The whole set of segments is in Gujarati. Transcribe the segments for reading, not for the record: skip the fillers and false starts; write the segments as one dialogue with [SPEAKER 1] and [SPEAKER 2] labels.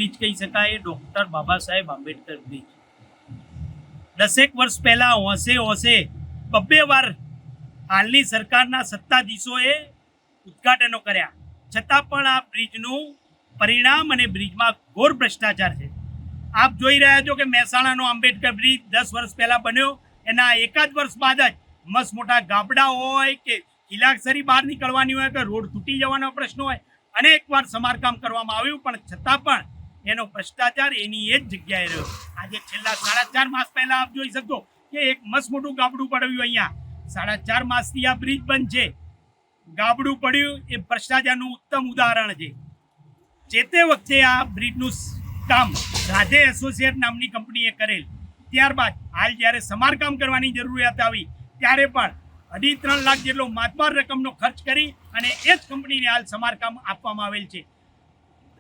[SPEAKER 1] બ્રિજ કહી શકાય ડૉક્ટર બાબા સાહેબ આંબેડકર બ્રિજ 10 વર્ષ પહેલાં હોંશે બબ્બે વાર હાલની સરકારના સત્તાધીશોએ ઉદ્ઘાટનો કર્યા, છતાં પણ આ બ્રિજનું પરિણામ અને બ્રિજમાં ઘોર ભ્રષ્ટાચાર છે. આપ જોઈ રહ્યા છો કે મહેસાણાનો આંબેડકર બ્રિજ 10 વર્ષ પહેલાં બન્યો, એના એકાદ વર્ષ બાદ જ મસ્ત મોટા ગાબડા હોય કે ખીલાક્ષરી બહાર નીકળવાની હોય કે રોડ તૂટી જવાનો પ્રશ્ન હોય, અનેક વાર સમારકામ કરવામાં આવ્યું, પણ છતાં પણ એનો ભ્રષ્ટાચાર એની એ જ જગ્યાએ રહ્યો. આજે છેલ્લા 4.5 માસ પહેલાં આપ જોઈ શકો કે એક મસ્ત મોટું ગાબડું પડ્યું. અહીંયા 4.5 માસથી આ બ્રિજ બંધ છે. ગાબડું પડ્યું એ ભ્રષ્ટાચારનું ઉત્તમ ઉદાહરણ છે. જે તે વખતે આ બ્રિજનું કામ રાધે એસોસિએટ નામની કંપનીએ કરેલ, ત્યારબાદ હાલ જ્યારે સમારકામ કરવાની જરૂરિયાત આવી ત્યારે પણ 2.5-3 લાખ જેટલો માતબાર રકમનો ખર્ચ કરી અને એ જ કંપનીને હાલ સમારકામ આપવામાં આવેલ છે.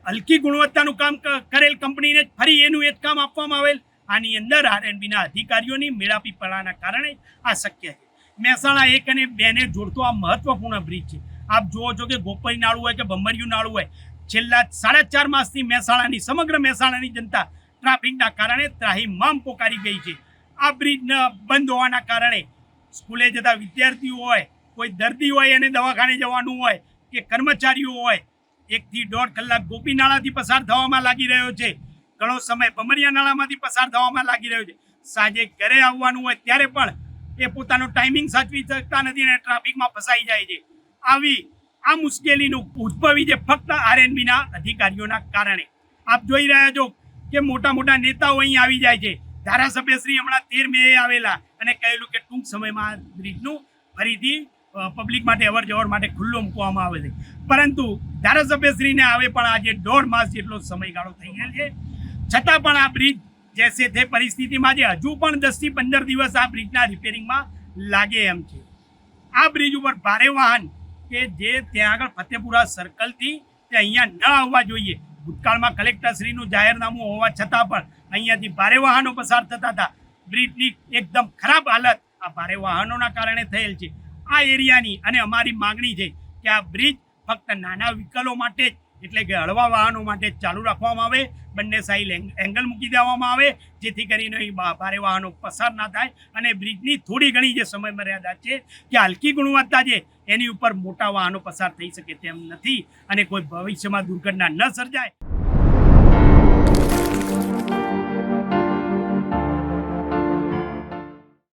[SPEAKER 1] હલકી ગુણવત્તાનું કામ કરેલ કંપનીને ફરી એનું એ જ કામ આપવામાં આવેલ. આની અંદર આરએનબીના અધિકારીઓની મેળાપીપણાના કારણે આ શક્ય છે. મહેસાણા 1 અને 2 ને જોડતો આ મહત્વપૂર્ણ બ્રિજ છે. આપ જુઓ છો કે ગોપઈ નાળું હોય કે ભમરિયું નાળું હોય, છેલ્લા 4.5 માસથી સમગ્ર મહેસાણાની જનતા ટ્રાફિકના કારણે ત્રાહિમામ પોકારી ગઈ છે. આ બ્રિજ બંધ હોવાના કારણે સ્કૂલે જતા વિદ્યાર્થીઓ હોય, કોઈ દર્દી હોય અને દવાખાને જવાનું હોય કે કર્મચારીઓ હોય, 1 થી 1.5 કલાક ગોપી નાળાથી પસાર થવામાં લાગી રહ્યો છે. ઘણો સમય ભમરિયા નાળામાંથી પસાર થવામાં લાગી રહ્યો છે. સાંજે ઘરે આવવાનું હોય ત્યારે પણ એ પોતાનો ટાઈમિંગ સાચવી શકતા નથી અને ટ્રાફિકમાં ફસાઈ જાય છે. આ મુશ્કેલીનું ઉદ્ભવી છે ફક્ત આરએનબીના અધિકારીઓના કારણે. આપ જોઈ રહ્યા છો કે મોટા મોટા નેતાઓ અહીં આવી જાય છે. ધારાસભ્યશ્રી હમણાં 13 મે આવેલા અને કહેલું કે ટૂંક સમયમાં બ્રિજનું ફરીથી પબ્લિક માટે અવર જવર માટે ખુલ્લો મૂકવામાં આવે છે. પરંતુ ધારાસભ્યશ્રીને આવે પણ આજે 1.5 માસ જેટલો સમયગાળો થઈ ગયો છે, છતાં પણ આ બ્રિજ જેસે તે પરિસ્થિતિમાં છે. હજુ પણ 10 થી 15 દિવસ આ બ્રિજના રિપેરિંગમાં લાગે એમ છે. આ બ્રિજ ઉપર ભારે વાહન કે જે ત્યાં આગળ ફતેપુરા સર્કલથી તે અહીંયા ન આવવા જોઈએ, ભૂતકાળમાં કલેક્ટરશ્રીનું જાહેરનામું હોવા છતાં પણ અહીંયાથી ભારે વાહનો પસાર થતા હતા. બ્રિજની એકદમ ખરાબ હાલત આ ભારે વાહનોના કારણે થયેલ છે. આ એરિયાની અને અમારી માગણી છે કે આ બ્રિજ ફક્ત નાના વ્હીકલો માટે જ, એટલે કે હળવા વાહનો માટે જ ચાલુ રાખવામાં આવે, બંને સાઈડ એંગલ મૂકી દેવામાં આવે, જેથી કરીને ભારે વાહનો પસાર ના થાય અને બ્રિજની થોડી ઘણી જે સમય મર્યાદા છે કે હલકી ગુણવત્તા છે એની ઉપર મોટા વાહનો પસાર થઈ શકે તેમ નથી અને કોઈ ભવિષ્યમાં દુર્ઘટના ન સર્જાય.